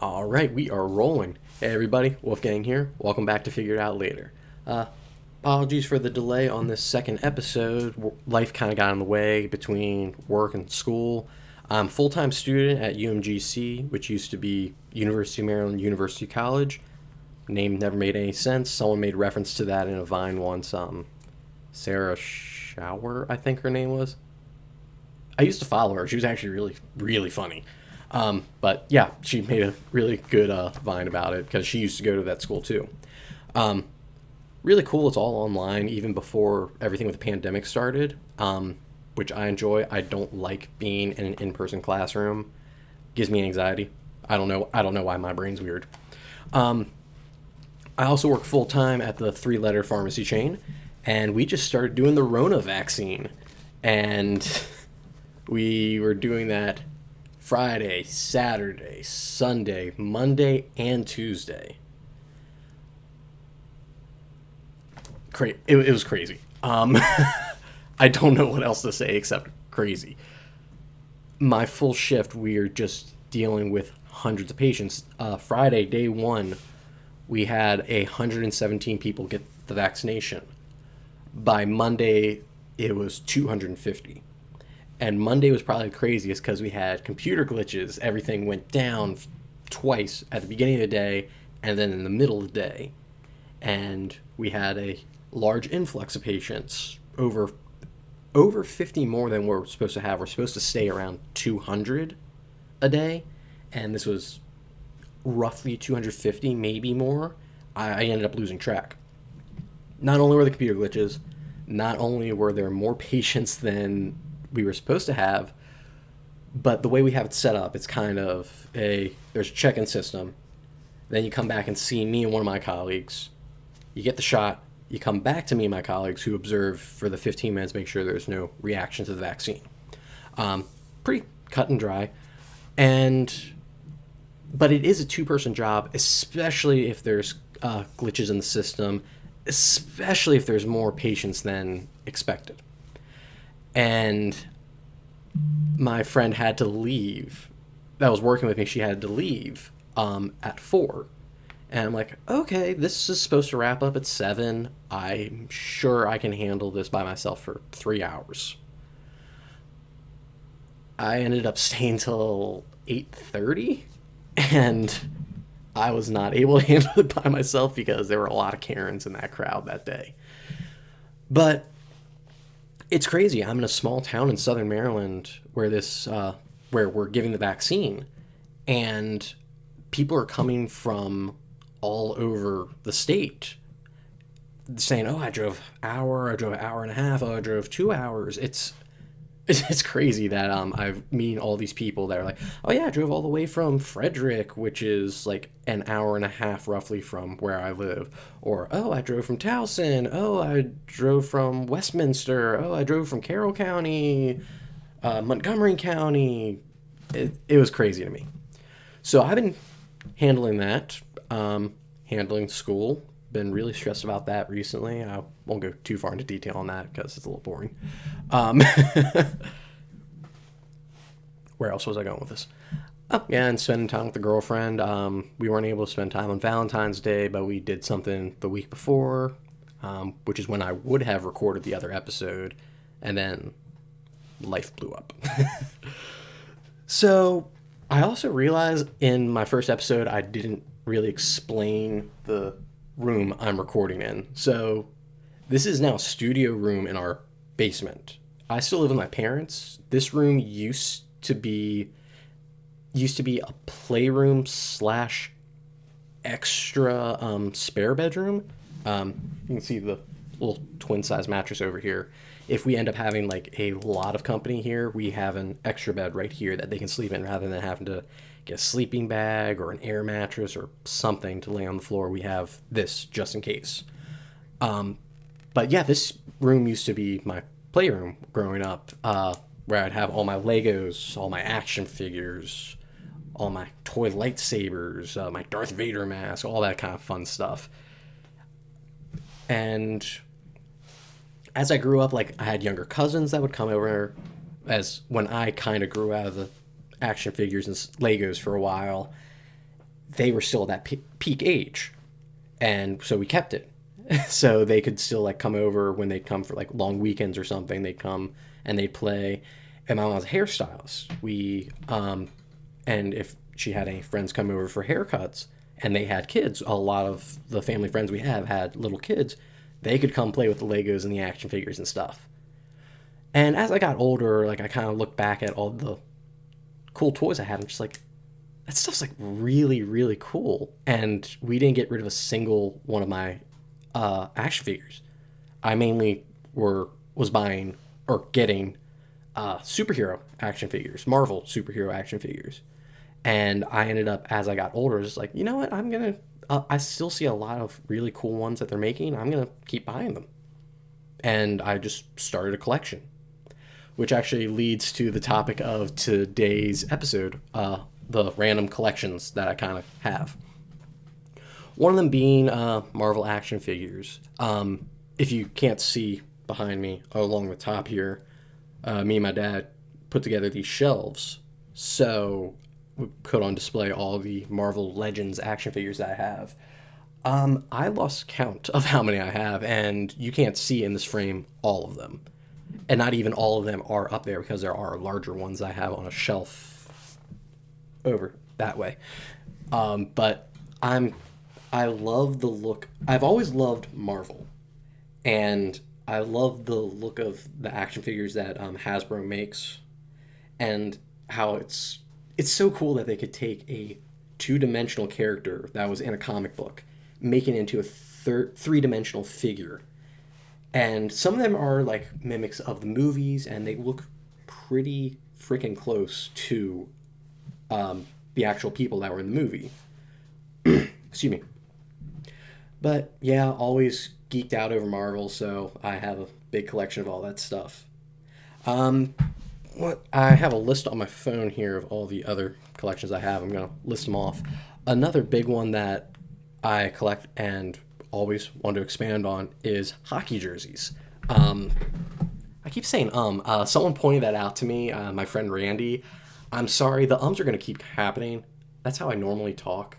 All right, we are rolling. Hey everybody, Wolfgang here. Welcome back to Figure It Out Later. Uh, Apologies for the delay on this second episode. Life kind of got in the way between work and school. I'm a full-time student at UMGC, which used to be University of Maryland University College. Name never made any sense. Someone made reference to that in a Vine once. Sarah Shower, I think her name was. I used to follow her. She was actually really, really funny. But yeah, she made a really good Vine about it because she used to go to that school too. Um, Really cool. It's all online, even before everything with the pandemic started, which I enjoy. I don't like being in an in-person classroom. Gives me anxiety. I don't know. I don't know why my brain's weird. Um, I also work full time at the three-letter pharmacy chain, and we just started doing the Rona vaccine, and we were doing that Friday, Saturday, Sunday, Monday, and Tuesday. It was crazy. I don't know what else to say except crazy. My full shift, we are just dealing with hundreds of patients. Friday, day one, we had 117 people get the vaccination. By Monday, it was 250. And Monday was probably the craziest because we had computer glitches. Everything went down twice at the beginning of the day and then in the middle of the day. And we had a large influx of patients, over 50 more than we're supposed to have. We're supposed to stay around 200 a day, and this was roughly 250, maybe more. I ended up losing track. Not only were the computer glitches, not only were there more patients than we were supposed to have, but the way we have it set up, it's kind of there's a check-in system. Then you come back and see me and one of my colleagues. You get the shot. You come back to me and my colleagues who observe for the 15 minutes, make sure there's no reaction to the vaccine. Pretty cut and dry. But it is a two-person job, especially if there's glitches in the system, especially if there's more patients than expected. And my friend had to leave. That was working with me. She had to leave at 4. And I'm like, okay, this is supposed to wrap up at 7. I'm sure I can handle this by myself for 3 hours. I ended up staying till 8:30, and I was not able to handle it by myself because there were a lot of Karens in that crowd that day. But it's crazy. I'm in a small town in Southern Maryland where we're giving the vaccine, and people are coming from all over the state saying, oh, I drove an hour and a half, oh, I drove 2 hours. It's crazy that I've meeting all these people that are like, oh yeah, I drove all the way from Frederick, which is like an hour and a half roughly from where I live. Or, oh, I drove from Towson. Oh, I drove from Westminster. Oh, I drove from Carroll County, Montgomery County. It was crazy to me. So I've been handling that, handling school. Been really stressed about that recently. I won't go too far into detail on that because it's a little boring. Um, where else was I going with this? Oh, yeah, and spending time with the girlfriend. We weren't able to spend time on Valentine's Day, but we did something the week before, which is when I would have recorded the other episode, and then life blew up. So I also realized in my first episode I didn't really explain the room I'm recording in. So this is now a studio room in our basement. I still live with my parents. This room used to be a playroom slash extra spare bedroom. You can see the little twin size mattress over here. If we end up having like a lot of company here, we have an extra bed right here that they can sleep in rather than having to get a sleeping bag or an air mattress or something to lay on the floor. We have this just in case. But yeah, this room used to be my playroom growing up, where I'd have all my Legos, all my action figures, all my toy lightsabers, my Darth Vader mask, all that kind of fun stuff. And as I grew up, like I had younger cousins that would come over as when I kind of grew out of the action figures and Legos for a while. they were still at that peak age, and so we kept it. So they could still like come over when they'd come for like long weekends or something. They'd come and they'd play. And my mom was a hairstylist. And if she had any friends come over for haircuts and they had kids, a lot of the family friends we have had little kids, they could come play with the Legos and the action figures and stuff. And as I got older, like I kind of looked back at all the cool toys I had, and just like, that stuff's like really, really cool. And we didn't get rid of a single one of my action figures. I mainly was buying or getting superhero action figures, Marvel superhero action figures. And I ended up, as I got older, just like, you know what, I still see a lot of really cool ones that they're making. I'm going to keep buying them. And I just started a collection, which actually leads to the topic of today's episode, the random collections that I kind of have. One of them being Marvel action figures. If you can't see behind me along the top here, me and my dad put together these shelves. So we put on display all the Marvel Legends action figures that I have. I lost count of how many I have, and you can't see in this frame all of them. And not even all of them are up there, because there are larger ones I have on a shelf over that way. But I love the look. I've always loved Marvel, and I love the look of the action figures that Hasbro makes, and how it's so cool that they could take a two-dimensional character that was in a comic book, make it into a three-dimensional figure. And some of them are like mimics of the movies, and they look pretty freaking close to the actual people that were in the movie. Excuse me. But yeah, always geeked out over Marvel, so I have a big collection of all that stuff. I have a list on my phone here of all the other collections I have. I'm going to list them off. Another big one that I collect and always want to expand on is hockey jerseys. I keep saying someone pointed that out to me, my friend Randy. I'm sorry, the ums are going to keep happening. That's how I normally talk.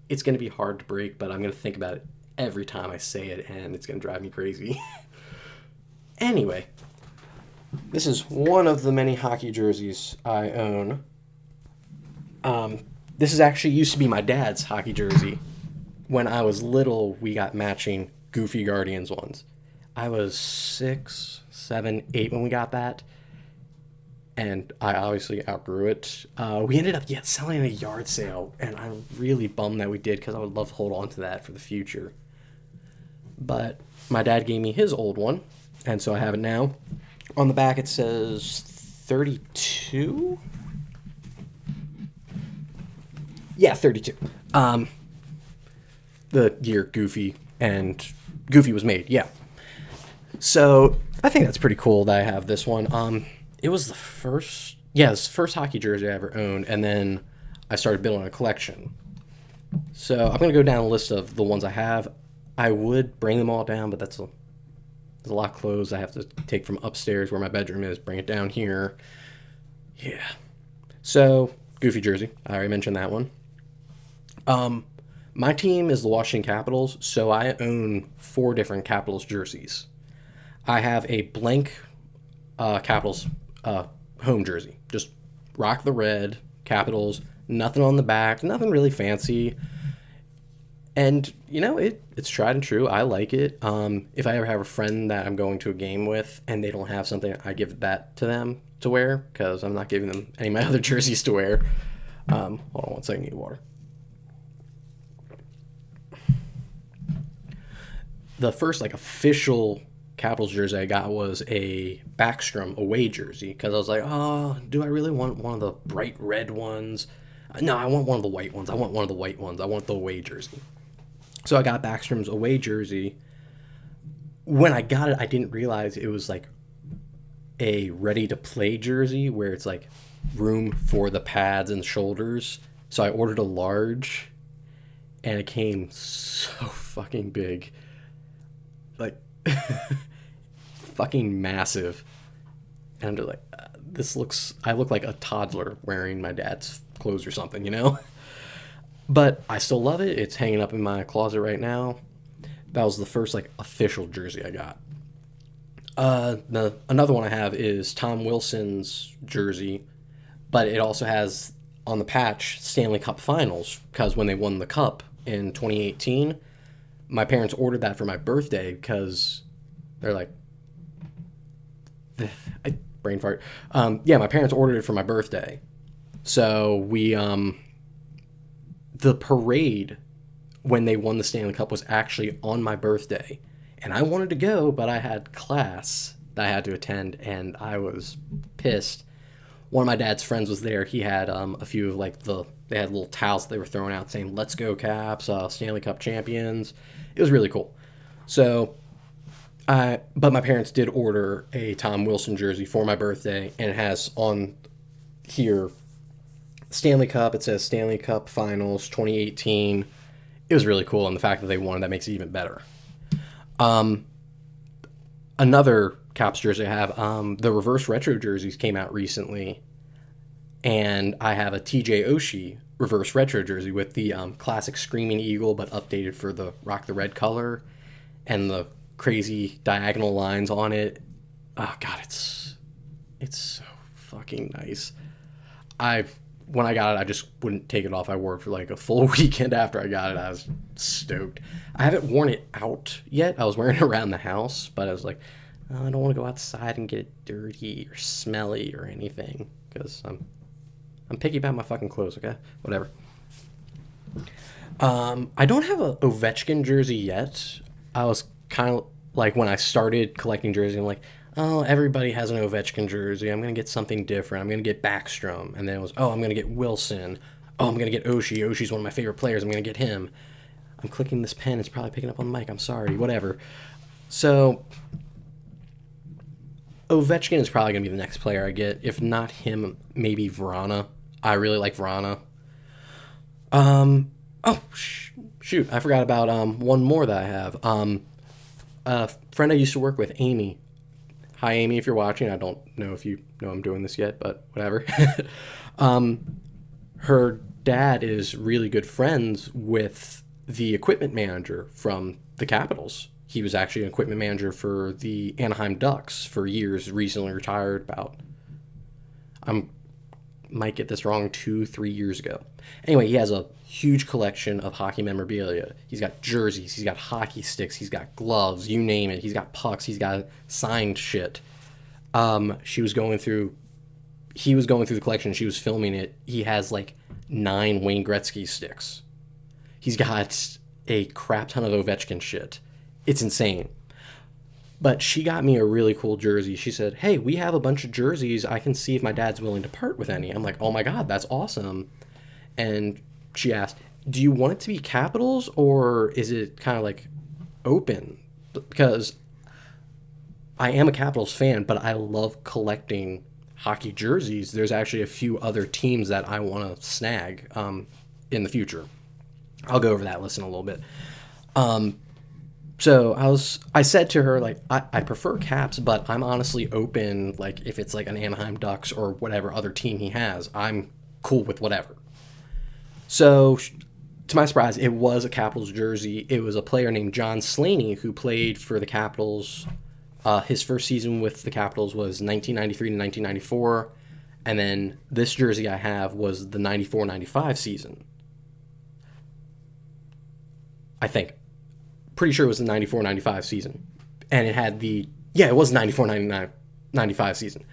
It's going to be hard to break, but I'm going to think about it every time I say it, and it's going to drive me crazy. Anyway, this is one of the many hockey jerseys I own. This is actually used to be my dad's hockey jersey. When I was little, we got matching Goofy Guardians ones. I was 6, 7, 8 when we got that, and I obviously outgrew it. We ended up selling at a yard sale, and I'm really bummed that we did, because I would love to hold on to that for the future. But my dad gave me his old one, and so I have it now. On the back it says 32? Yeah, 32. The year Goofy was made, yeah. So I think that's pretty cool that I have this one. It was the first hockey jersey I ever owned, and then I started building a collection. So I'm going to go down a list of the ones I have. I would bring them all down, but there's a lot of clothes I have to take from upstairs where my bedroom is, bring it down here. Yeah. So, Goofy jersey. I already mentioned that one. My team is the Washington Capitals, so I own 4 different Capitals jerseys. I have a blank Capitals home jersey. Just rock the red, Capitals, nothing on the back, nothing really fancy. And, it's tried and true. I like it. If I ever have a friend that I'm going to a game with and they don't have something, I give that to them to wear, because I'm not giving them any of my other jerseys to wear. Hold on one second, I need water. The first, official Capitals jersey I got was a Backstrom away jersey, because I was like, oh, do I really want one of the bright red ones? No, I want one of the white ones. I want the away jersey. So I got Backstrom's away jersey. When I got it, I didn't realize it was a ready-to-play jersey, where it's room for the pads and shoulders. So I ordered a large, and it came so fucking big. Fucking massive. And I'm just I look like a toddler wearing my dad's clothes or something, But I still love it. It's hanging up in my closet right now. That was the first like official jersey I got. Another one I have is Tom Wilson's jersey, but it also has on the patch Stanley Cup Finals because when they won the cup in 2018, my parents ordered that for my birthday because they're like, brain fart. Yeah, my parents ordered it for my birthday, so the parade when they won the Stanley Cup was actually on my birthday. And I wanted to go, but I had class that I had to attend, and I was pissed. One of my dad's friends was there. He had a few of like they had little towels that they were throwing out saying "Let's go Caps, Stanley Cup champions." It was really cool. So, but my parents did order a Tom Wilson jersey for my birthday, and it has on here Stanley Cup. It says Stanley Cup Finals 2018. It was really cool, and the fact that they won, that makes it even better. Another Caps jersey I have, the reverse retro jerseys came out recently, and I have a TJ Oshie reverse retro jersey with the classic Screaming Eagle, but updated for the Rock the Red color, and the crazy diagonal lines on it. Oh God, it's so fucking nice. When I got it, I just wouldn't take it off. I wore it for like a full weekend after I got it. I was stoked. I haven't worn it out yet. I was wearing it around the house, but I was like, oh, I don't want to go outside and get it dirty or smelly or anything because I'm picky about my fucking clothes. Okay, whatever. I don't have a Ovechkin jersey yet. I was kind of like when I started collecting jerseys, I'm like, oh, everybody has an Ovechkin jersey. I'm going to get something different. I'm going to get Backstrom. And then it was, oh, I'm going to get Wilson. Oh, I'm going to get Oshie. Oshie's one of my favorite players. I'm going to get him. I'm clicking this pen. It's probably picking up on the mic. I'm sorry. Whatever. So, Ovechkin is probably going to be the next player I get. If not him, maybe Vrana. I really like Vrana. Shoot. I forgot about one more that I have. A friend I used to work with, Amy. Hi, Amy, if you're watching. I don't know if you know I'm doing this yet, but whatever. Her dad is really good friends with the equipment manager from the Capitals. He was actually an equipment manager for the Anaheim Ducks for years, recently retired about, I might get this wrong, 2-3 years ago. Anyway, he has a huge collection of hockey memorabilia. He's got jerseys, he's got hockey sticks, he's got gloves, you name it. He's got pucks, he's got signed shit. He was going through the collection, she was filming it. He has like 9 Wayne Gretzky sticks. He's got a crap ton of Ovechkin shit. It's insane. But she got me a really cool jersey. She said, hey, we have a bunch of jerseys. I can see if my dad's willing to part with any. I'm like, oh my God, that's awesome. And she asked, do you want it to be Capitals or is it kind of like open? Because I am a Capitals fan, but I love collecting hockey jerseys. There's actually a few other teams that I want to snag in the future. I'll go over that list in a little bit. So I said to her, like, I prefer Caps, but I'm honestly open, like, if it's like an Anaheim Ducks or whatever other team he has, I'm cool with whatever. So, to my surprise, it was a Capitals jersey. It was a player named John Slaney who played for the Capitals. His first season with the Capitals was 1993 to 1994, and then this jersey I have was the 94-95 season. I think. Pretty sure it was the 94-95 season. And it had it was 94-95 season.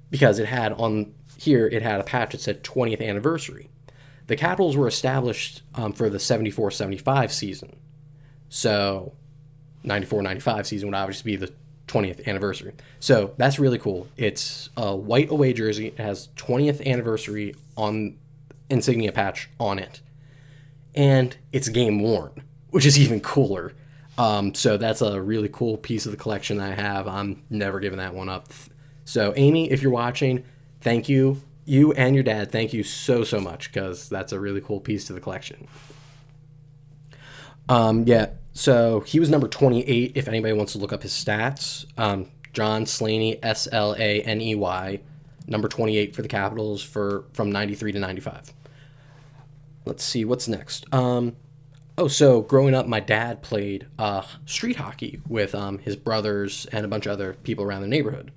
Because it had a patch that said 20th anniversary. The Capitals were established for the 74-75 season. So 94-95 season would obviously be the 20th anniversary. So that's really cool. It's a white away jersey. It has 20th anniversary on insignia patch on it. And it's game worn, which is even cooler. So that's a really cool piece of the collection that I have. I'm never giving that one up. So Amy, if you're watching, thank you. You and your dad, thank you so, so much, because that's a really cool piece to the collection. So he was number 28, if anybody wants to look up his stats. John Slaney, Slaney, number 28 for the Capitals from 93 to 95. Let's see what's next. Oh, so growing up, my dad played street hockey with his brothers and a bunch of other people around the neighborhood.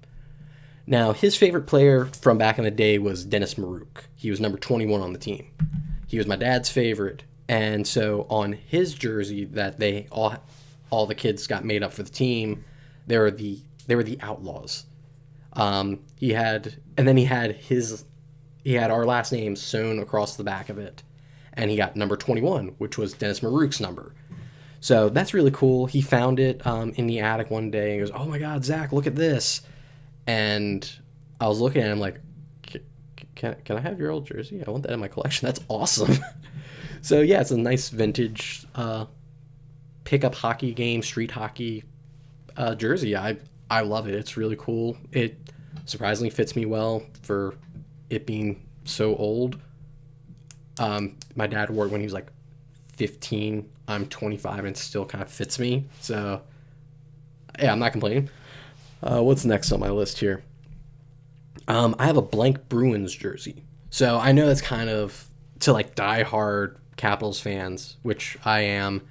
Now, his favorite player from back in the day was Dennis Maruk. He was number 21 on the team. He was my dad's favorite, and so on his jersey that they all the kids got made up for the team, they were the Outlaws. He had and then he had our last name sewn across the back of it, and he got number 21, which was Dennis Maruk's number. So that's really cool. He found it in the attic one day and goes, "Oh my God, Zach, look at this!" And I was looking at him like, can I have your old jersey? I want that in my collection. That's awesome. So yeah, it's a nice vintage pickup hockey game, street hockey jersey. I love it. It's really cool. It surprisingly fits me well for it being so old. My dad wore it when he was like 15. I'm 25 and it still kind of fits me. So yeah, I'm not complaining. What's next on my list here? I have a blank Bruins jersey. So I know that's kind of to like diehard Capitals fans, which I am.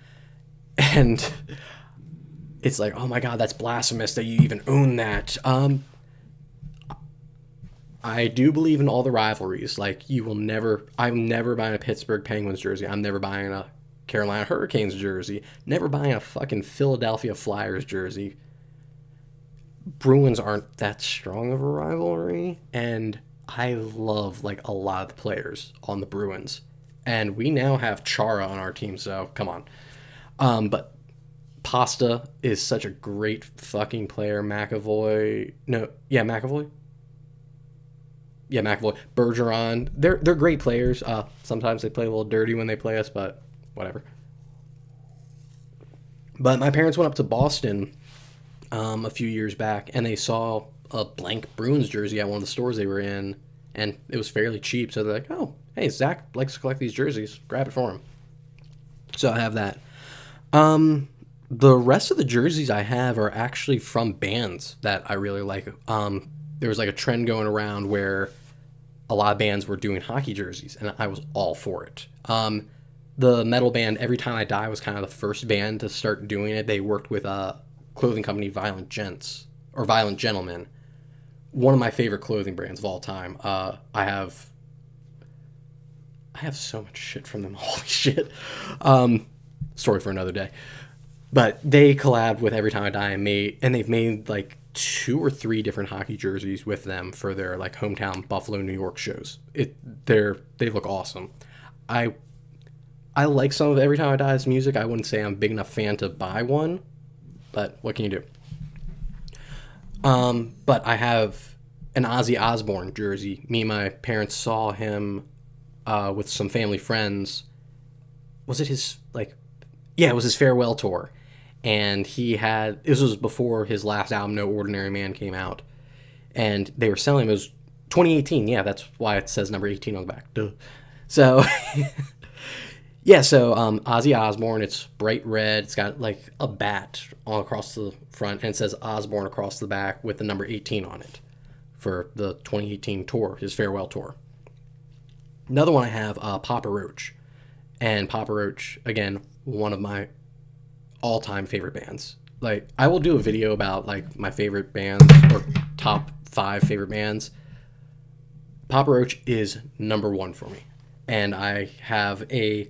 And it's like, oh my God, that's blasphemous that you even own that. I do believe in all the rivalries. Like, I'm never buying a Pittsburgh Penguins jersey. I'm never buying a Carolina Hurricanes jersey. Never buying a fucking Philadelphia Flyers jersey. Bruins aren't that strong of a rivalry, and I love like a lot of the players on the Bruins, and we now have Chara on our team, so come on. But Pasta is such a great fucking player. McAvoy. Yeah, McAvoy, Bergeron. They're great players. Sometimes they play a little dirty when they play us, but whatever. But my parents went up to Boston a few years back, and they saw a blank Bruins jersey at one of the stores they were in, and it was fairly cheap. So they're like, "Oh, hey, Zach likes to collect these jerseys. Grab it for him." So I have that. The rest of the jerseys I have are actually from bands that I really like. There was like a trend going around where a lot of bands were doing hockey jerseys, and I was all for it. The metal band Every Time I Die was kind of the first band to start doing it. They worked with a clothing company, Violent Gents or Violent Gentlemen. One of my favorite clothing brands of all time. I have so much shit from them. Holy shit. Story for another day. But they collabed with Every Time I Die and they've made like 2 or 3 different hockey jerseys with them for their like hometown Buffalo, New York shows. They look awesome. I like some of Every Time I Die's music. I wouldn't say I'm a big enough fan to buy one, but what can you do? But I have an Ozzy Osbourne jersey. Me and my parents saw him with some family friends. Was it his like? Yeah, it was his farewell tour, and this was before his last album, No Ordinary Man, came out, and they were selling him. It was 2018. Yeah, that's why it says number 18 on the back. Duh. So. Yeah, so Ozzy Osbourne, it's bright red. It's got like a bat all across the front, and it says Osbourne across the back with the number 18 on it for the 2018 tour, his farewell tour. Another one I have, Papa Roach. And Papa Roach, again, one of my all-time favorite bands. Like, I will do a video about like my favorite bands or top 5 favorite bands. Papa Roach is number 1 for me. And I have a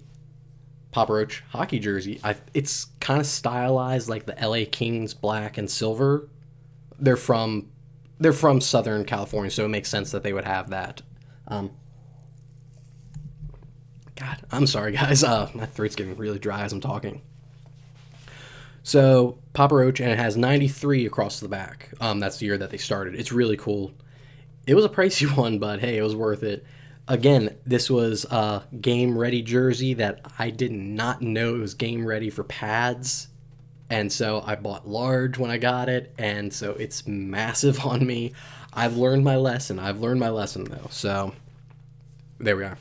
Papa Roach hockey jersey. It's kind of stylized like the LA Kings black and silver. They're from Southern California, so it makes sense that they would have that. God, I'm sorry guys. My throat's getting really dry as I'm talking. So Papa Roach, and it has 93 across the back. That's the year that they started. It's really cool. It was a pricey one, but hey, it was worth it. Again, this was a game-ready jersey that I did not know it was game-ready for pads. And so I bought large when I got it, and so it's massive on me. I've learned my lesson. Though. So there we are.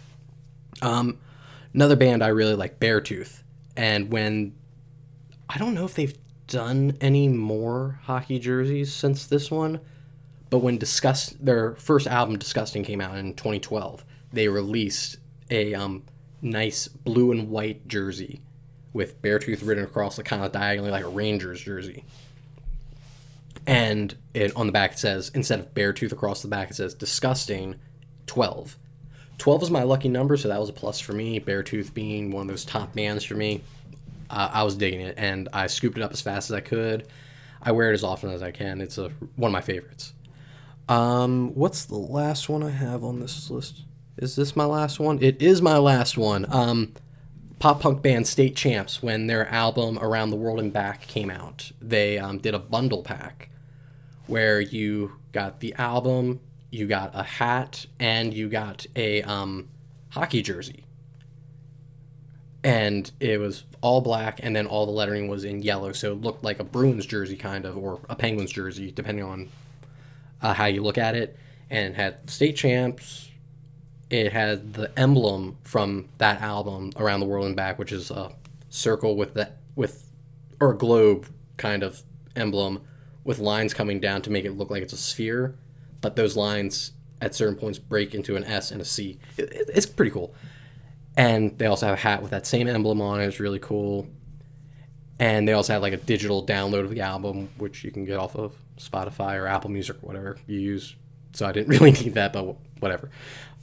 Another band I really like, Beartooth. And I don't know if they've done any more hockey jerseys since this one, but when their first album, Disgusting, came out in 2012, they released a nice blue and white jersey with Beartooth written across the kind of diagonally like a Rangers jersey. And on the back it says, instead of Beartooth across the back, it says disgusting 12. 12 is my lucky number, so that was a plus for me. Beartooth being one of those top bands for me. I was digging it, and I scooped it up as fast as I could. I wear it as often as I can. It's one of my favorites. What's the last one I have on this list? Is this my last one? It is my last one. Pop punk band State Champs, when their album Around the World and Back came out, they did a bundle pack where you got the album, you got a hat, and you got a hockey jersey. And it was all black, and then all the lettering was in yellow, so it looked like a Bruins jersey kind of, or a Penguins jersey, depending on how you look at it. And it had State Champs. It had the emblem from that album, Around the World and Back, which is a circle or a globe kind of emblem with lines coming down to make it look like it's a sphere, but those lines at certain points break into an S and a C. It's pretty cool. And they also have a hat with that same emblem on it. It's really cool. And they also had like a digital download of the album, which you can get off of Spotify or Apple Music or whatever you use. So I didn't really need that, but whatever.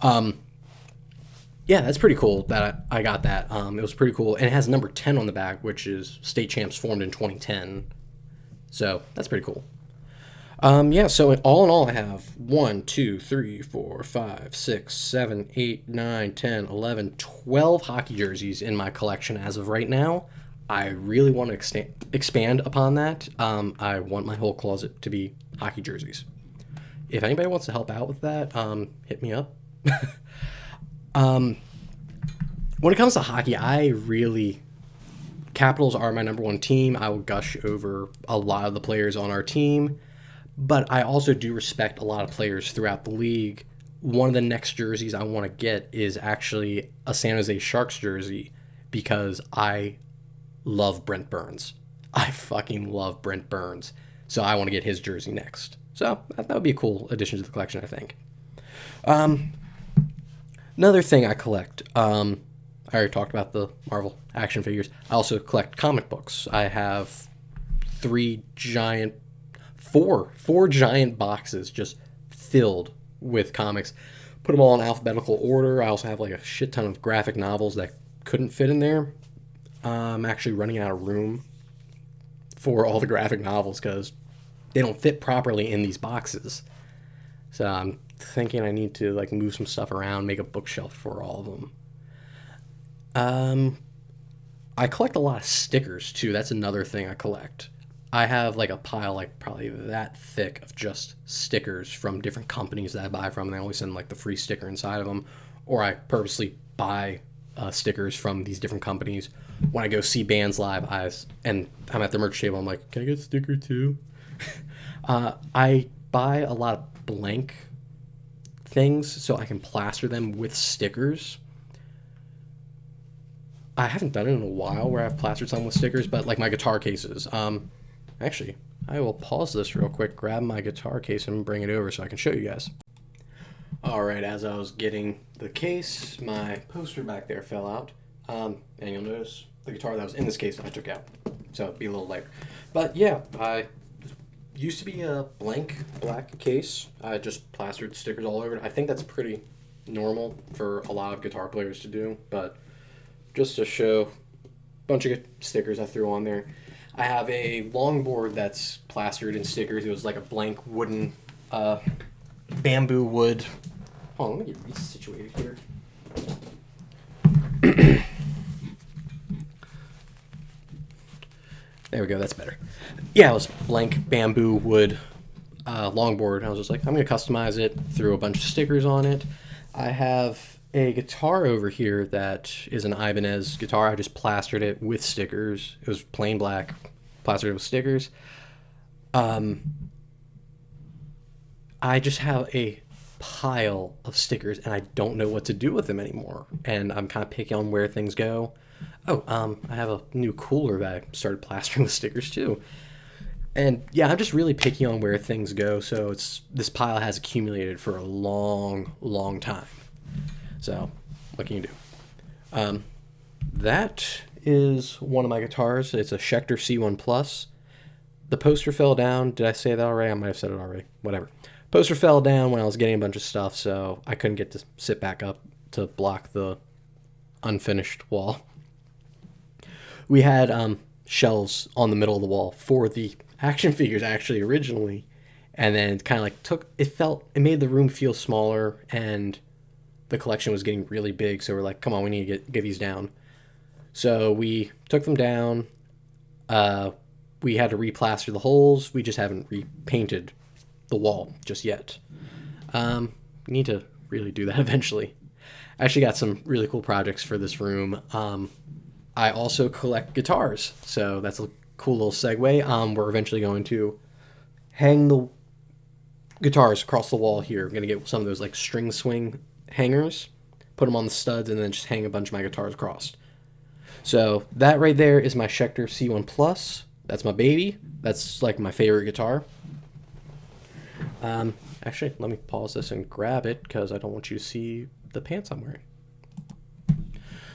Yeah, that's pretty cool that I got that. It was pretty cool. And it has number 10 on the back, which is State Champs formed in 2010. So that's pretty cool. Yeah, so all in all, I have 1, 2, 3, 4, 5, 6, 7, 8, 9, 10, 11, 12 hockey jerseys in my collection as of right now. I really want to expand upon that. I want my whole closet to be hockey jerseys. If anybody wants to help out with that, hit me up. When it comes to hockey, Capitals are my number one team. I will gush over a lot of the players on our team, but I also do respect a lot of players throughout the league. One of the next jerseys I want to get is actually a San Jose Sharks jersey because I love Brent Burns. I fucking love Brent Burns. So I want to get his jersey next. So that would be a cool addition to the collection, I think. Another thing I collect, I already talked about the Marvel action figures. I also collect comic books. I have four giant boxes just filled with comics. Put them all in alphabetical order. I also have like a shit ton of graphic novels that couldn't fit in there. I'm actually running out of room for all the graphic novels because they don't fit properly in these boxes. So I'm thinking I need to like move some stuff around, make a bookshelf for all of them. I collect a lot of stickers too. That's another thing I collect. I have like a pile like probably that thick of just stickers from different companies that I buy from, and they always send like the free sticker inside of them, or I purposely buy stickers from these different companies. When I go see bands live, and I'm at the merch table, I'm like, can I get a sticker too? I buy a lot of blank things so I can plaster them with stickers. I haven't done it in a while where I've plastered some with stickers, but like my guitar cases. Actually, I will pause this real quick, grab my guitar case, and bring it over so I can show you guys. Alright, as I was getting the case, my poster back there fell out. And you'll notice the guitar that was in this case I took out. So it'd be a little lighter. But yeah, I used to be a blank black case. I just plastered stickers all over it. I think that's pretty normal for a lot of guitar players to do, but just to show a bunch of stickers I threw on there. I have a longboard that's plastered in stickers. It was like a blank wooden, bamboo wood. Hold on, let me get resituated here. There we go, that's better. Yeah, it was blank bamboo wood longboard. I was just like, I'm going to customize it, threw a bunch of stickers on it. I have a guitar over here that is an Ibanez guitar. I just plastered it with stickers. It was plain black, plastered it with stickers. I just have a pile of stickers, and I don't know what to do with them anymore. And I'm kind of picky on where things go. Oh, I have a new cooler that I started plastering with stickers too. And yeah, I'm just really picky on where things go, so this pile has accumulated for a long, long time. So, what can you do? That is one of my guitars. It's a Schecter C1 Plus. The poster fell down. Did I say that already? I might have said it already. Whatever. Poster fell down when I was getting a bunch of stuff, so I couldn't get to sit back up to block the unfinished wall. We had shelves on the middle of the wall for the action figures actually originally, and then it kind of like it made the room feel smaller, and the collection was getting really big. So we're like, come on, we need to get these down. So we took them down. We had to replaster the holes. We just haven't repainted the wall just yet. Need to really do that eventually. I actually got some really cool projects for this room. I also collect guitars, so that's a cool little segue. We're eventually going to hang the guitars across the wall here. I'm going to get some of those like string swing hangers, put them on the studs, and then just hang a bunch of my guitars across. So that right there is my Schecter C1 Plus. That's my baby. That's like my favorite guitar. Actually, let me pause this and grab it because I don't want you to see the pants I'm wearing.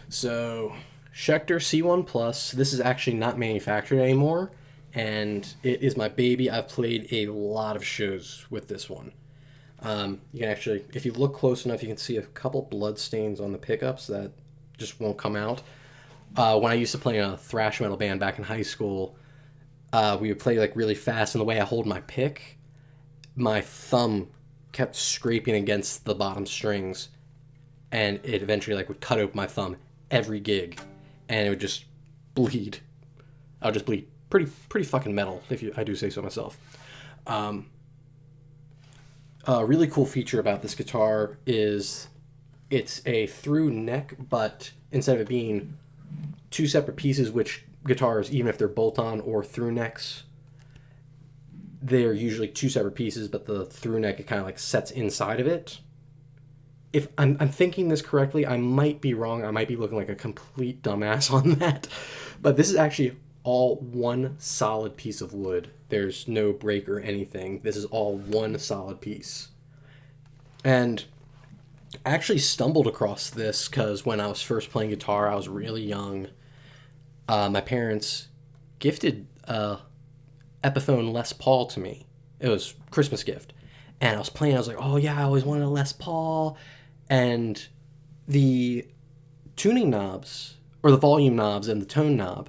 So, Schecter C1 Plus. This is actually not manufactured anymore, and it is my baby. I've played a lot of shows with this one. You can actually, if you look close enough, you can see a couple blood stains on the pickups that just won't come out. When I used to play in a thrash metal band back in high school, we would play like really fast, and the way I hold my pick, my thumb kept scraping against the bottom strings, and it eventually like would cut open my thumb every gig, and it would just bleed. I would just bleed. Pretty fucking metal, I do say so myself. A really cool feature about this guitar is it's a through neck, but instead of it being two separate pieces, which guitars, even if they're bolt-on or through necks, they're usually two separate pieces, but the through neck, it kind of like sets inside of it. If I'm thinking this correctly, I might be wrong. I might be looking like a complete dumbass on that. But this is actually all one solid piece of wood. There's no break or anything. This is all one solid piece. And I actually stumbled across this because when I was first playing guitar, I was really young. My parents gifted Epiphone Les Paul to me. It was a Christmas gift. And I was playing, I was like, oh yeah, I always wanted a Les Paul. And the tuning knobs, or the volume knobs and the tone knob,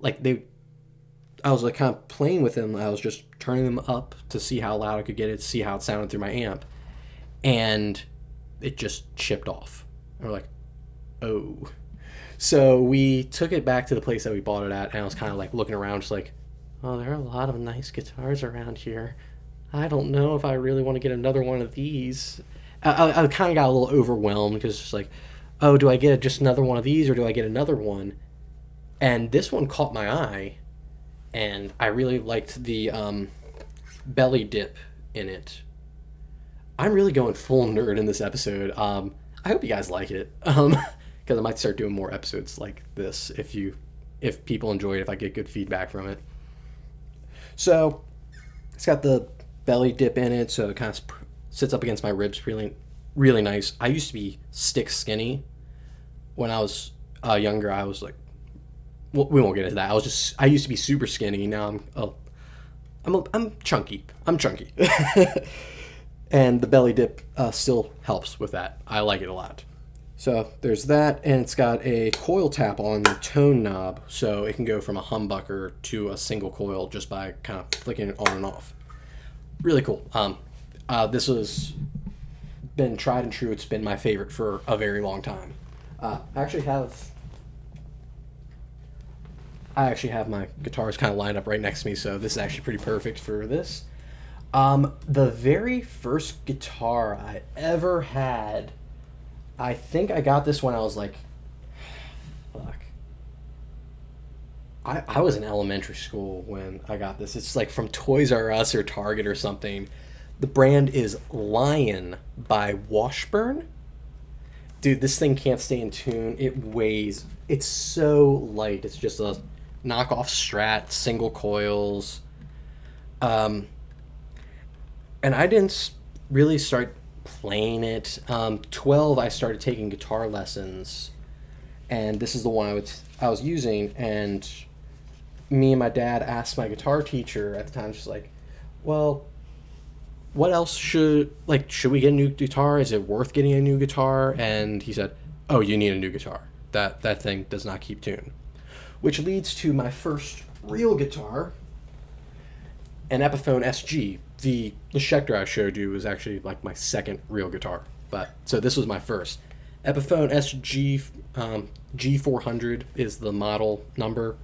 I was like kind of playing with them. I was just turning them up to see how loud I could get it, to see how it sounded through my amp. And it just chipped off. And we're like, oh. So we took it back to the place that we bought it at, and I was kind of like looking around, just like, oh, there are a lot of nice guitars around here. I don't know if I really want to get another one of these. I kind of got a little overwhelmed because it's just like, oh, do I get just another one of these or do I get another one? And this one caught my eye, and I really liked the belly dip in it. I'm really going full nerd in this episode. I hope you guys like it, because I might start doing more episodes like this if people enjoy it, if I get good feedback from it. So it's got the belly dip in it, so it kind of sits up against my ribs really, really nice. I used to be stick skinny. When I was younger, I was like, well, we won't get into that. I used to be super skinny. Now I'm chunky. I'm chunky. And the belly dip still helps with that. I like it a lot. So there's that, and it's got a coil tap on the tone knob, so it can go from a humbucker to a single coil just by kind of flicking it on and off. Really cool. This has been tried and true. It's been my favorite for a very long time. I actually have my guitars kind of lined up right next to me, so this is actually pretty perfect for this. The very first guitar I ever had, I think I got this when I was like, fuck. I was in elementary school when I got this. It's like from Toys R Us or Target or something. The brand is Lion by Washburn. Dude, this thing can't stay in tune. It weighs. It's so light. It's just a knockoff Strat, single coils. And I didn't really start playing it. 12, I started taking guitar lessons. and this is the one I was using. And me and my dad asked my guitar teacher at the time, just like, well, what else should we get a new guitar? Is it worth getting a new guitar? And he said, oh, you need a new guitar. That thing does not keep tune. Which leads to my first real guitar, an Epiphone SG. The Schecter I showed you was actually like my second real guitar. But so this was my first. Epiphone SG G400 is the model number.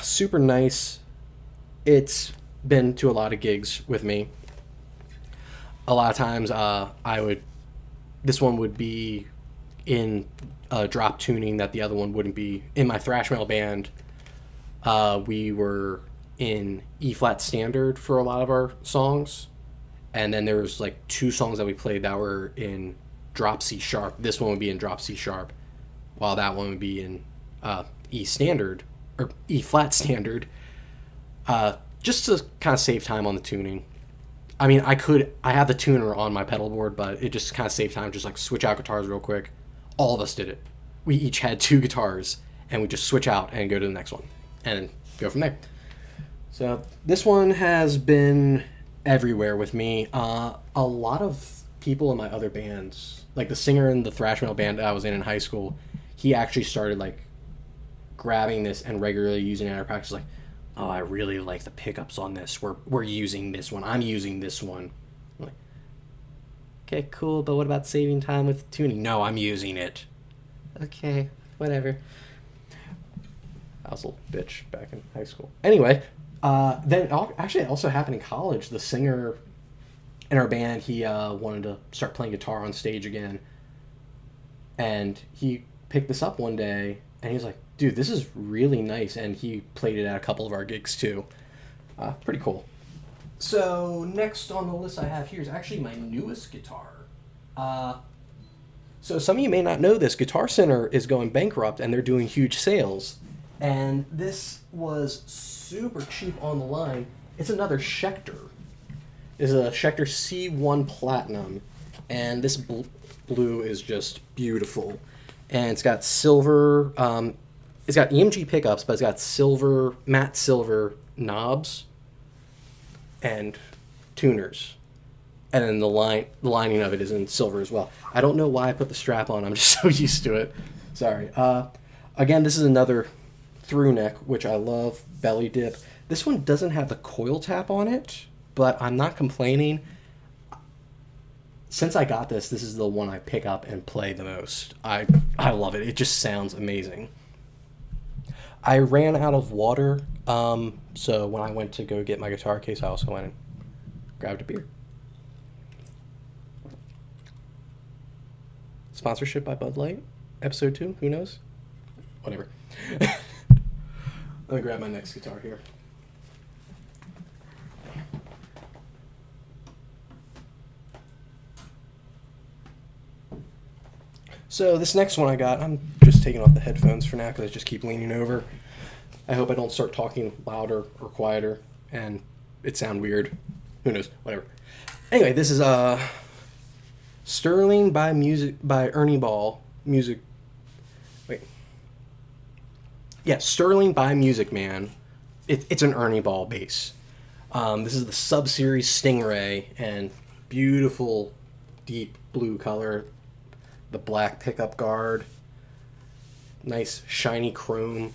Super nice. It's been to a lot of gigs with me. A lot of times this one would be in drop tuning that the other one wouldn't be. In my thrash metal band, we were in E flat standard for a lot of our songs, and then there was like 2 songs that we played that were in drop C sharp. This one would be in drop C sharp, while that one would be in E standard or E flat standard, just to kind of save time on the tuning. I mean, I have the tuner on my pedal board, but it just kind of saved time, just like switch out guitars real quick. All of us did it. We each had 2 guitars, and we just switch out and go to the next one, and go from there. So this one has been everywhere with me. A lot of people in my other bands, like the singer in the thrash metal band that I was in high school, he actually started like grabbing this and regularly using it in our practice. Like, oh, I really like the pickups on this. We're using this one. I'm using this one. I'm like, okay, cool, but what about saving time with tuning? No, I'm using it. Okay, whatever. I was a little bitch back in high school. Anyway, then actually it also happened in college. The singer in our band, he wanted to start playing guitar on stage again. And he picked this up one day, and he was like, dude, this is really nice. And he played it at a couple of our gigs too. Pretty cool. So next on the list I have here is actually my newest guitar. So some of you may not know this. Guitar Center is going bankrupt, and they're doing huge sales. And this was super cheap on the line. It's another Schecter. It's a Schecter C1 Platinum. And this blue is just beautiful. And it's got silver... it's got EMG pickups, but it's got matte silver knobs and tuners. And then the lining of it is in silver as well. I don't know why I put the strap on. I'm just so used to it. Sorry. Again, this is another through neck, which I love. Belly dip. This one doesn't have the coil tap on it, but I'm not complaining. Since I got this is the one I pick up and play the most. I love it. It just sounds amazing. I ran out of water, so when I went to go get my guitar case, I also went and grabbed a beer. Sponsorship by Bud Light, episode 2, who knows? Whatever. Let me grab my next guitar here. So this next one I got, I'm just taking off the headphones for now because I just keep leaning over. I hope I don't start talking louder or quieter and it sound weird. Who knows? Whatever. Anyway, this is Sterling by Ernie Ball Music. Wait. Yeah, Sterling by Music Man. It's an Ernie Ball bass. This is the Sub-Series Stingray, and beautiful deep blue color. The black pickup guard. Nice shiny chrome.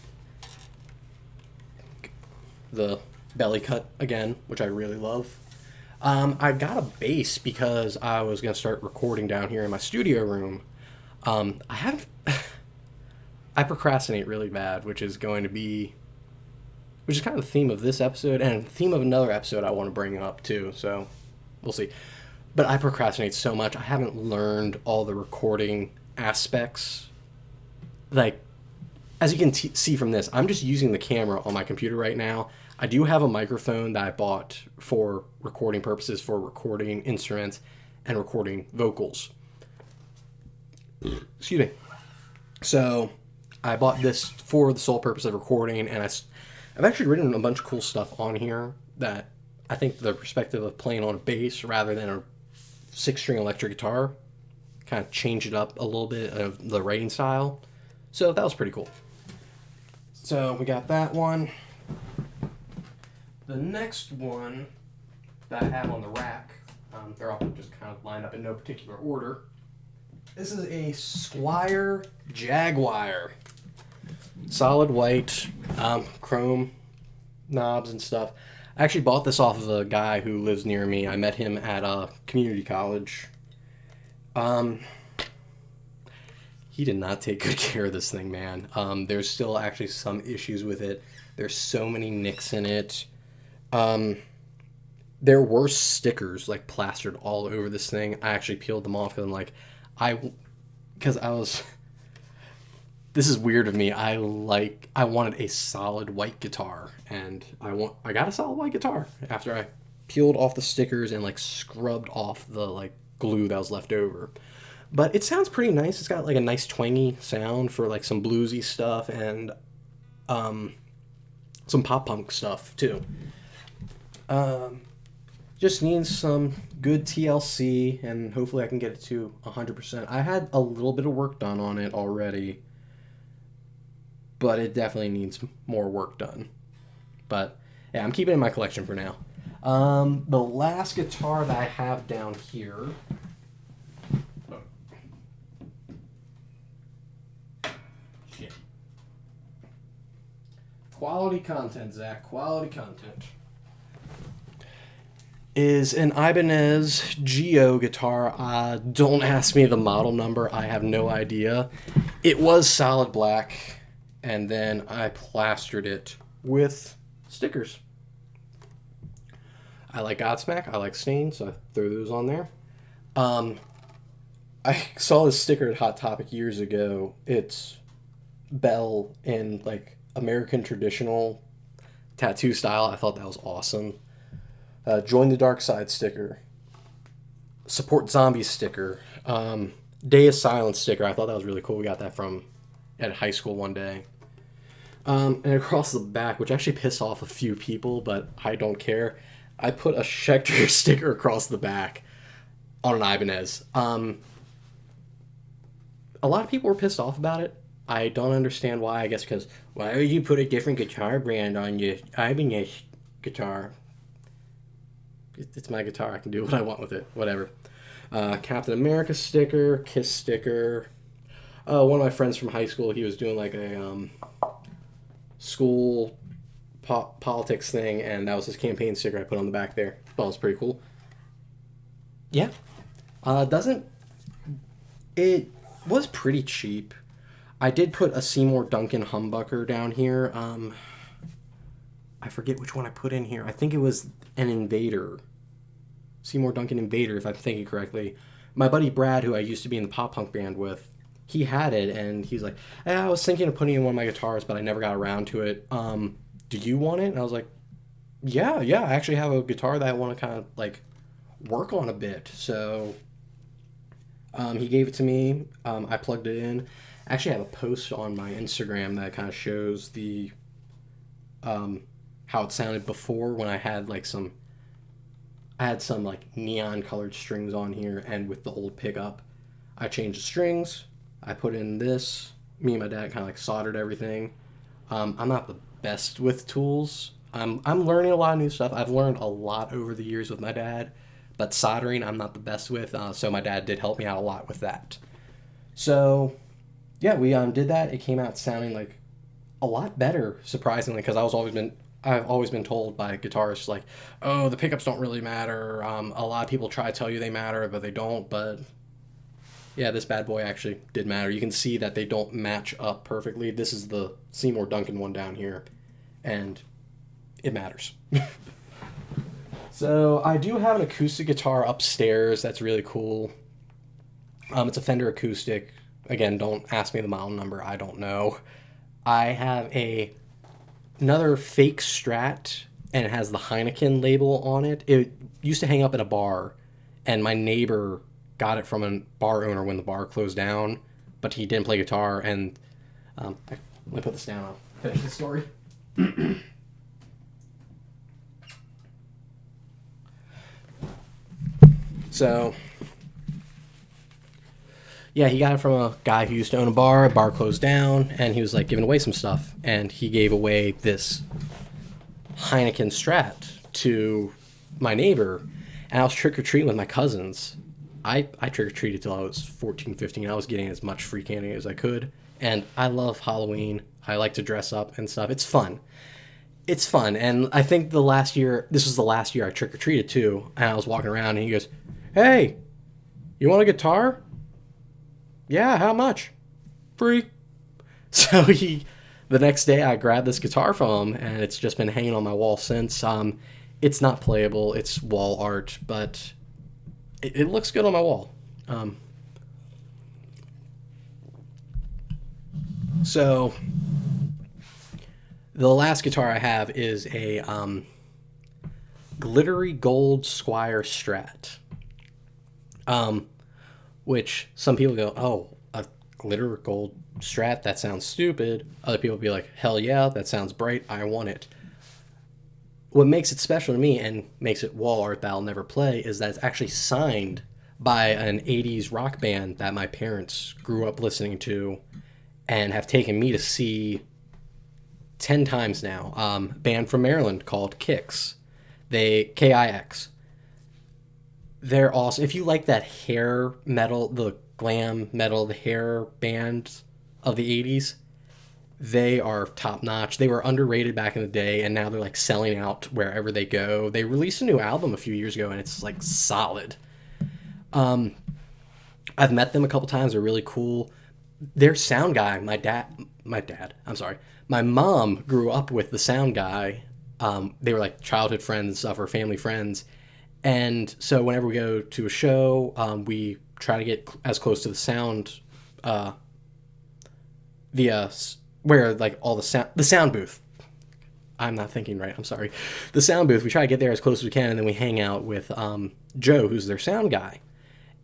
The belly cut again, which I really love. I got a bass because I was going to start recording down here in my studio room. I procrastinate really bad, which is kind of the theme of this episode and theme of another episode I want to bring up too. So we'll see. But I procrastinate so much. I haven't learned all the recording aspects. Like, as you can see from this, I'm just using the camera on my computer right now. I do have a microphone that I bought for recording purposes, for recording instruments and recording vocals. Excuse me. So I bought this for the sole purpose of recording, and I've actually written a bunch of cool stuff on here that I think the perspective of playing on a bass rather than a 6-string electric guitar kind of change it up a little bit of the writing style. So that was pretty cool. So we got that one. The next one that I have on the rack, they're all just kind of lined up in no particular order. This is a Squire Jaguar. Solid white, chrome knobs and stuff. I actually bought this off of a guy who lives near me. I met him at a community college. He did not take good care of this thing, man. There's still actually some issues with it. There's so many nicks in it. There were stickers like plastered all over this thing. I actually peeled them off and because I was. This is weird of me. I wanted a solid white guitar, and I got a solid white guitar after I peeled off the stickers and like scrubbed off the like glue that was left over. But it sounds pretty nice. It's got like a nice twangy sound for like some bluesy stuff and some pop punk stuff too. Just needs some good TLC, and hopefully I can get it to 100%. I had a little bit of work done on it already, but it definitely needs more work done. But yeah, I'm keeping it in my collection for now. The last guitar that I have down here. Oh. Shit. Quality content, Zach. Quality content. Is an Ibanez Geo guitar. Don't ask me the model number. I have no idea. It was solid black, and then I plastered it with stickers. I like Godsmack. I like Stain, so I threw those on there. I saw this sticker at Hot Topic years ago. It's Belle in like American traditional tattoo style. I thought that was awesome. Join the Dark Side sticker. Support Zombies sticker. Day of Silence sticker. I thought that was really cool. We got that from at high school one day. And across the back, which actually pissed off a few people, but I don't care, I put a Schecter sticker across the back on an Ibanez. A lot of people were pissed off about it. I don't understand why. I guess because, why would you put a different guitar brand on your Ibanez guitar? It's my guitar. I can do what I want with it. Whatever. Captain America sticker, Kiss sticker. One of my friends from high school, he was doing like a school politics thing, and that was his campaign sticker I put on the back there. Thought it was pretty cool. Yeah. It was pretty cheap. I did put a Seymour Duncan humbucker down here. I forget which one I put in here. I think it was an Invader. Seymour Duncan Invader, if I'm thinking correctly. My buddy Brad, who I used to be in the pop punk band with, he had it, and he's like, hey, I was thinking of putting in one of my guitars, but I never got around to it. Do you want it? And I was like, yeah, I actually have a guitar that I want to kind of like work on a bit. So he gave it to me. I plugged it in. I actually have a post on my Instagram that kind of shows the how it sounded before, when I had like some like neon colored strings on here, and with the old pickup I changed the strings. I put in this. Me and my dad kind of like soldered everything. I'm not the best with tools. I'm learning a lot of new stuff. I've learned a lot over the years with my dad, but soldering I'm not the best with. So my dad did help me out a lot with that. So yeah, we did that. It came out sounding like a lot better, surprisingly, because I've always been told by guitarists like, oh, the pickups don't really matter. A lot of people try to tell you they matter, but they don't. But yeah, this bad boy actually did matter. You can see that they don't match up perfectly. This is the Seymour Duncan one down here, and it matters. So I do have an acoustic guitar upstairs that's really cool. It's a Fender acoustic. Again, don't ask me the model number. I don't know. I have another fake Strat, and it has the Heineken label on it. It used to hang up in a bar, and my neighbor got it from a bar owner when the bar closed down, but he didn't play guitar. And let me put this down. I'll finish the story. So Yeah, he got it from a guy who used to own a bar. Bar closed down, and he was like giving away some stuff. And he gave away this Heineken Strat to my neighbor, and I was trick or treating with my cousins. I trick or treated till I was 14, 15. I was getting as much free candy as I could, and I love Halloween. I like to dress up and stuff. It's fun. It's fun, and I think this was the last year I trick or treated too. And I was walking around, and he goes, "Hey, you want a guitar? Yeah, how much? Free." So the next day I grabbed this guitar from him, and it's just been hanging on my wall since. It's not playable; it's wall art, but it looks good on my wall. Um, so the last guitar I have is a glittery gold Squire Strat, um, which some people go, "Oh, a glitter gold Strat? That sounds stupid." Other people be like, "Hell yeah, that sounds bright. I want it." What makes it special to me and makes it wall art that I'll never play is that it's actually signed by an 80s rock band that my parents grew up listening to and have taken me to see 10 times now. Band from Maryland called Kix. Kix. They're awesome. If you like that hair metal, the glam metal, the hair band of the 80s, they are top notch. They were underrated back in the day, and now they're like selling out wherever they go. They released a new album a few years ago, and it's like solid. I've met them a couple times. They're really cool. Their sound guy, I'm sorry, my mom grew up with the sound guy. They were like childhood friends and stuff, or family friends. And so whenever we go to a show, we try to get as close to the sound, the where like all the sound booth. I'm not thinking right. I'm sorry. The sound booth. We try to get there as close as we can, and then we hang out with Joe, who's their sound guy.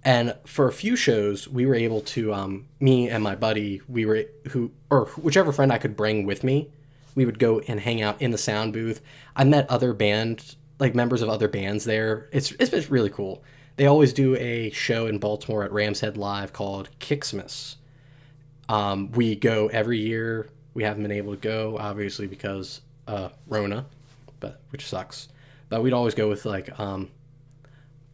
And for a few shows, we were able to, me and my buddy, or whichever friend I could bring with me, we would go and hang out in the sound booth. I met other like members of other bands there. It's really cool. They always do a show in Baltimore at Rams Head Live called Kixmas. We go every year. We haven't been able to go, obviously, because Rona, which sucks. But we'd always go with like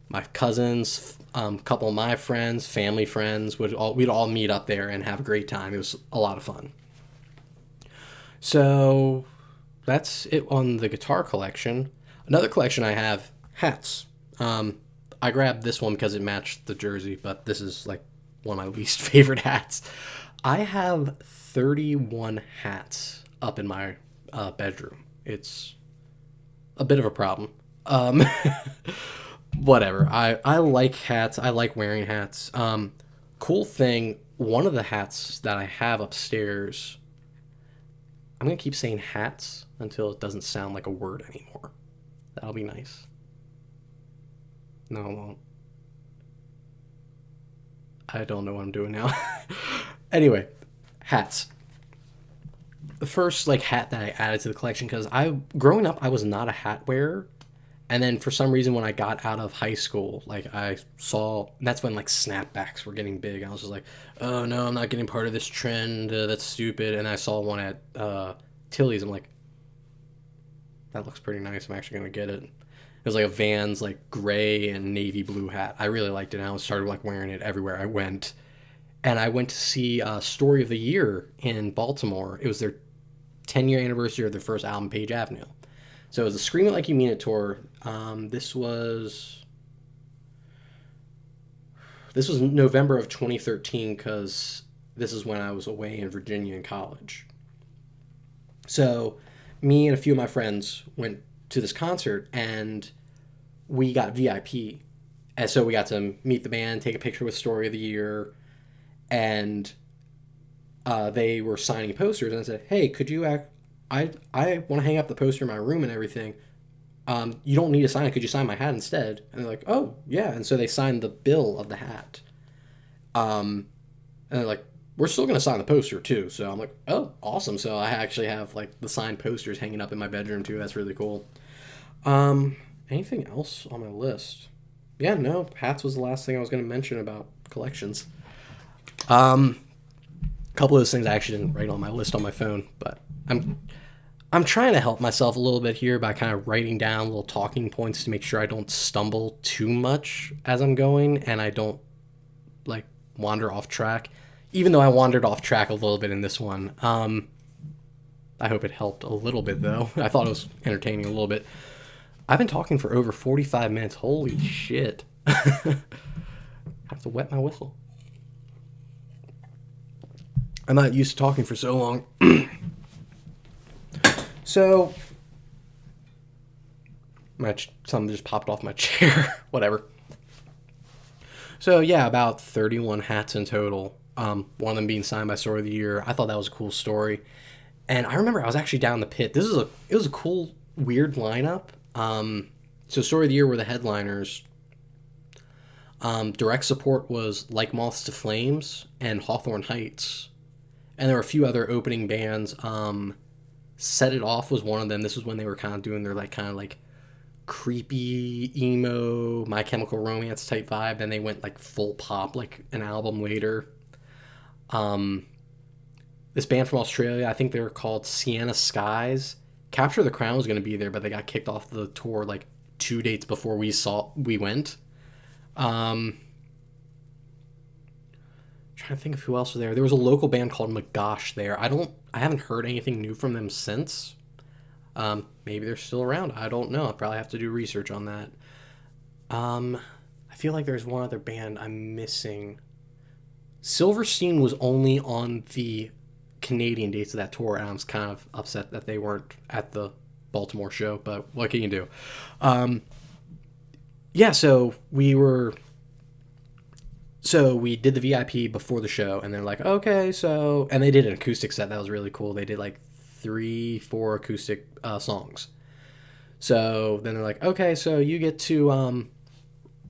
my cousins, a couple of my friends, family friends. We'd all meet up there and have a great time. It was a lot of fun. So that's it on the guitar collection. Another collection I have, hats. I grabbed this one because it matched the jersey, but this is like one of my least favorite hats. I have 31 hats up in my bedroom. It's a bit of a problem. Whatever. I like hats. I like wearing hats. Cool thing, one of the hats that I have upstairs, I'm going to keep saying hats until it doesn't sound like a word anymore. That'll be nice. No, it won't. I don't know what I'm doing now. Anyway, hats. The first like hat that I added to the collection, because growing up I was not a hat wearer, and then for some reason when I got out of high school, like I saw that's when like snapbacks were getting big. I was just like, oh no, I'm not getting part of this trend. That's stupid. And I saw one at Tilly's. I'm like, that looks pretty nice. I'm actually gonna get it. It was like a Vans like gray and navy blue hat. I really liked it. And I started like wearing it everywhere I went. And I went to see Story of the Year in Baltimore. It was their 10-year anniversary of their first album, Page Avenue. So it was the Scream It Like You Mean It tour. This was November of 2013, because this is when I was away in Virginia in college. So me and a few of my friends went to this concert, and we got VIP. And so we got to meet the band, take a picture with Story of the Year, and they were signing posters. And I said, hey, could you I want to hang up the poster in my room and everything. You don't need to sign it. Could you sign my hat instead? And they're like, oh, yeah. And so they signed the bill of the hat. And they're like, we're still going to sign the poster too. So I'm like, oh, awesome. So I actually have like the signed posters hanging up in my bedroom too. That's really cool. Anything else on my list? Yeah, no, hats was the last thing I was going to mention about collections. A couple of those things I actually didn't write on my list on my phone, but I'm trying to help myself a little bit here by kind of writing down little talking points to make sure I don't stumble too much as I'm going and I don't like wander off track. Even though I wandered off track a little bit in this one. I hope it helped a little bit though. I thought it was entertaining a little bit. I've been talking for over 45 minutes. Holy shit. I have to wet my whistle. I'm not used to talking for so long. So, something just popped off my chair. Whatever. So, yeah, about 31 hats in total. One of them being signed by Story of the Year. I thought that was a cool story. And I remember I was actually down in the pit. It was a cool, weird lineup. So Story of the Year were the headliners. Direct support was Like Moths to Flames and Hawthorne Heights. And there were a few other opening bands. Set It Off was one of them. This was when they were kind of doing their kind of creepy emo My Chemical Romance type vibe. Then they went full pop an album later. This band from Australia, I think they were called Sienna Skies. Capture the Crown was going to be there, but they got kicked off the tour 2 dates before we went. Trying to think of who else was there. There was a local band called McGosh there. I haven't heard anything new from them since. Maybe they're still around. I don't know. I'll probably have to do research on that. I feel like there's one other band I'm missing. Silverstein was only on the Canadian dates of that tour, and I was kind of upset that they weren't at the Baltimore show, but what can you do? Yeah, so we did the VIP before the show, and they're like, okay, so, and they did an acoustic set that was really cool. They did 3-4 acoustic songs. So then they're like, okay, so you get to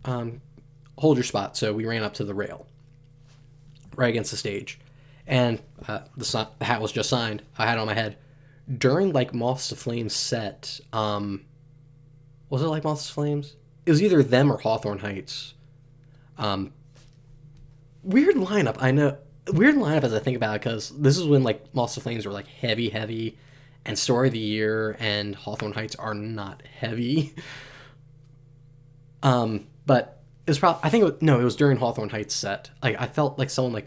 hold your spot. So we ran up to the rail right against the stage, and the hat was just signed. I had it on my head during Moths to Flames set. Was it Moths to Flames? It was either them or Hawthorne Heights. Weird lineup, I know. Weird lineup as I think about it, because this is when Moths to Flames were heavy, and Story of the Year and Hawthorne Heights are not heavy. But it was probably, I think it was during Hawthorne Heights set. I felt like someone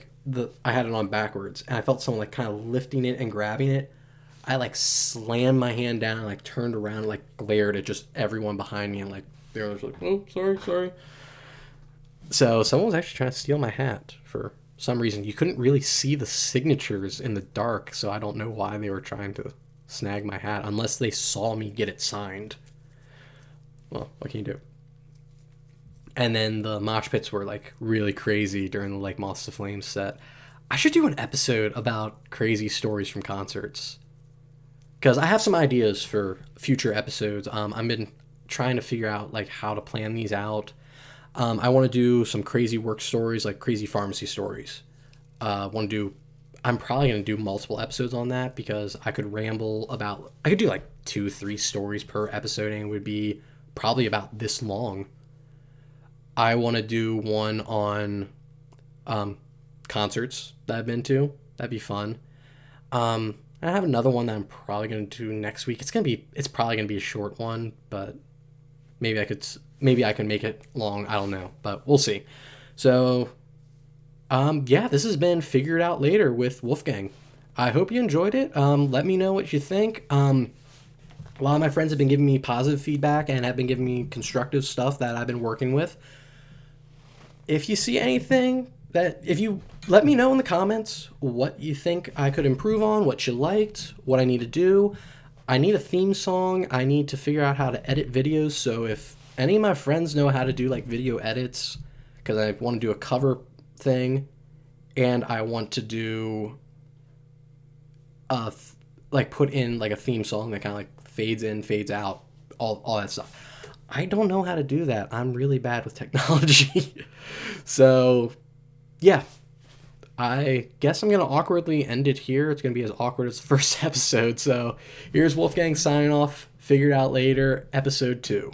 I had it on backwards, and I felt someone kind of lifting it and grabbing it. I slammed my hand down, and turned around, and glared at just everyone behind me, and they were oh, sorry. So someone was actually trying to steal my hat for some reason. You couldn't really see the signatures in the dark, so I don't know why they were trying to snag my hat, unless they saw me get it signed. Well, what can you do? And then the mosh pits were really crazy during the Moths to Flames set. I should do an episode about crazy stories from concerts, because I have some ideas for future episodes. I've been trying to figure out how to plan these out. I want to do some crazy work stories, crazy pharmacy stories. I'm probably going to do multiple episodes on that, because I could ramble about, I could do 2-3 stories per episode, and it would be probably about this long. I want to do one on concerts that I've been to. That'd be fun. I have another one that I'm probably going to do next week. It's probably going to be a short one, but maybe I can make it long. I don't know, but we'll see. So, yeah, this has been Figure It Out Later with Wolfgang. I hope you enjoyed it. Let me know what you think. A lot of my friends have been giving me positive feedback and have been giving me constructive stuff that I've been working with. If you see anything if you let me know in the comments what you think I could improve on, what you liked, what I need to do. I need a theme song. I need to figure out how to edit videos. So if any of my friends know how to do video edits, because I want to do a cover thing, and I want to do put in a theme song that kind of fades in, fades out, all that stuff. I don't know how to do that. I'm really bad with technology. So, yeah. I guess I'm going to awkwardly end it here. It's going to be as awkward as the first episode. So, here's Wolfgang signing off. Figure It Out Later, episode 2.